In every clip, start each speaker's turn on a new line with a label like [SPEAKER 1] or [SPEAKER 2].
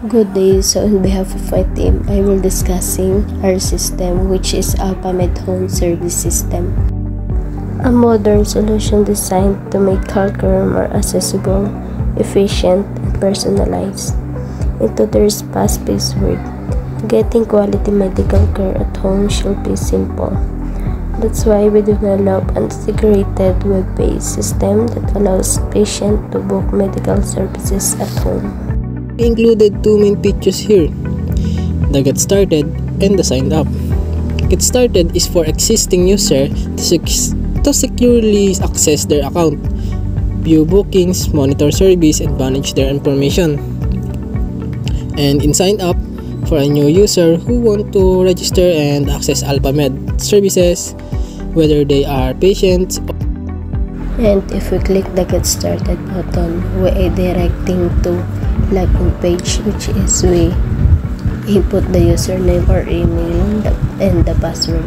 [SPEAKER 1] Good day. So on behalf of my team, I will discussing our system, which is AlphaMed Home Service System. A modern solution designed to make healthcare more accessible, efficient, and personalized. In today's fast-paced world, getting quality medical care at home should be simple. That's why we developed an integrated web-based system that allows patients to book medical services at home.
[SPEAKER 2] We included two main features here, the Get Started and the Sign Up. Get Started is for existing user to securely access their account, view bookings, monitor service, and manage their information. And in Sign Up, for a new user who want to register and access AlphaMed services, whether they are patients.
[SPEAKER 1] And if we click the Get Started button, we are directing to login page, which is we input the username or email and the password,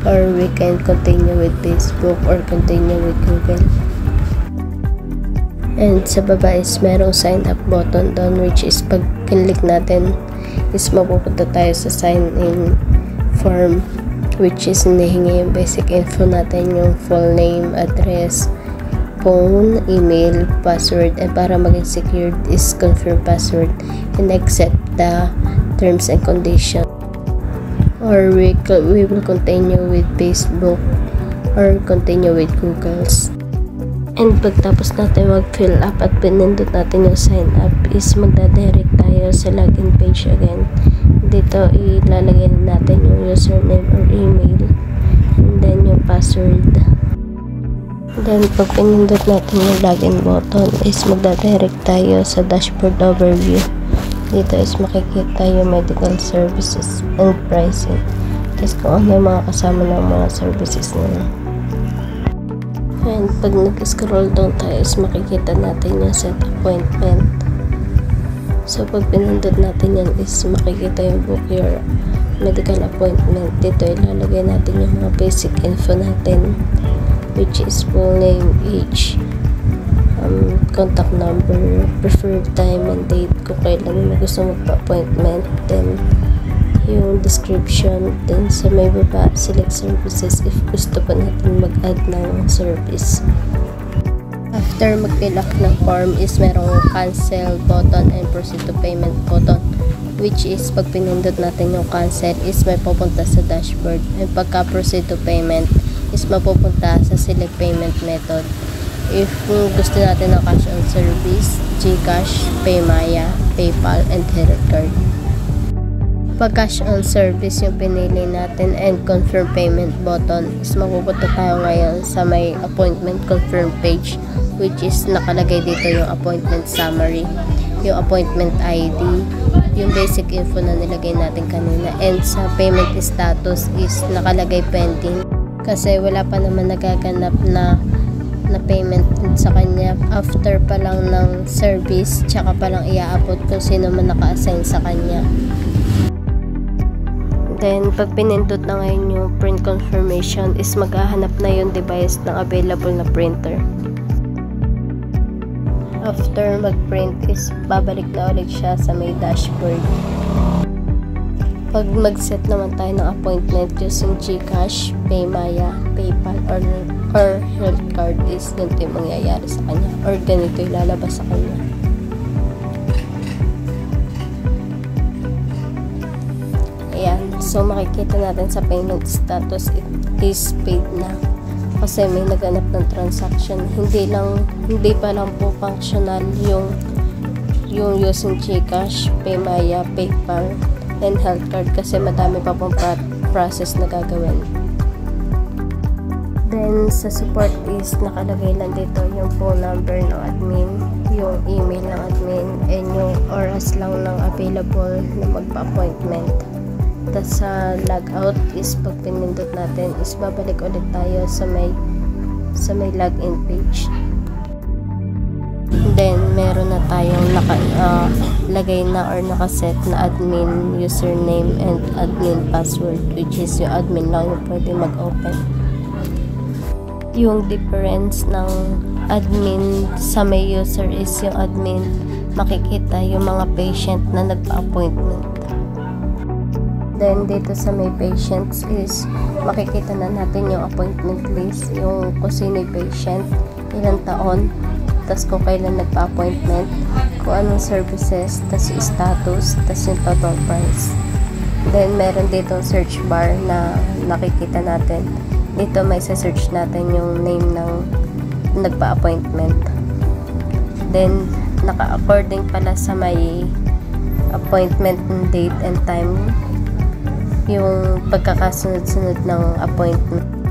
[SPEAKER 1] or we can continue with Facebook or continue with Google. And sa baba is merong sign up button doon, which is pag click natin is mapupunta tayo sa sign in form, which is hinihingi yung basic info natin, yung full name, address, phone, email, password, and para maging secured is confirm password and accept the terms and conditions. Or we will continue with Facebook or continue with Google's. And pagtapos natin mag-fill up at pinindot natin yung sign up is magdadirect tayo sa login page again. Dito ilalagay natin yung username or email and then yung password. Then pag pinindot natin yung login button is magdadirect tayo sa dashboard overview. Dito is makikita yung medical services and pricing. Tapos kung ano yung mga kasama ng mga services nila. And pag nag-scroll down tayo is makikita natin yung set appointment. So pag pinindot natin yan is makikita yung book your medical appointment. Dito ilalagay natin yung mga basic info natin, which is full name, age, contact number, preferred time and date kung kailan mo gusto magpa-appointment, then yung description, then sa may baba, select services if gusto pa natin mag-add ng service. After mag-fill up ng form is merong cancel button and proceed to payment button, which is pag pinindot natin yung cancel is may pupunta sa dashboard, and pagka proceed to payment is mapupunta sa select payment method. If gusto natin ng cash on service, GCash, Paymaya, PayPal, and credit card. Pag cash on service yung pinili natin and confirm payment button is mapupunta tayo ngayon sa may appointment confirm page, which is nakalagay dito yung appointment summary, yung appointment ID, yung basic info na nilagay natin kanina, and sa payment status is nakalagay pending kasi wala pa naman nagaganap na payment sa kanya. After pa lang ng service, tsaka pa lang i-upload kung sino man naka-assign sa kanya. Then, pag pinindot na ngayon yung print confirmation is maghahanap na yung device ng available na printer. After mag-print is babalik na ulit siya sa may dashboard. Pag mag-set naman tayo ng appointment using GCash, Paymaya, PayPal, or health card is ganito yung mangyayari sa kanya or ganito yung lalabas sa kanya. So makikita natin sa payment status it is paid na kasi may naganap ng transaction. Hindi pa lang po functional yung using GCash, Paymaya, PayPal, and health card kasi madami pa pong process na gagawin. Then sa support is nakalagay lang dito yung phone number ng admin, yung email ng admin, and yung oras lang ng available na magpa-appointment. Tapos sa logout is pag pinindot natin is babalik ulit tayo sa may login page. Then meron na tayong lagay na or nakaset na admin username and admin password, which is yung admin lang yung pwede mag-open. Yung difference ng admin sa may user is yung admin makikita yung mga patient na nagpa-appointment. Then, dito sa may patients is makikita na natin yung appointment list, yung kung sino yung patient, ilang taon, tas kung kailan nagpa-appointment, kung anong services, tas yung status, tas yung total price. Then, meron dito search bar na nakikita natin. Dito may search natin yung name ng nagpa-appointment. Then, naka-according pala sa may appointment date and time yung pagkakasunod-sunod ng appointment.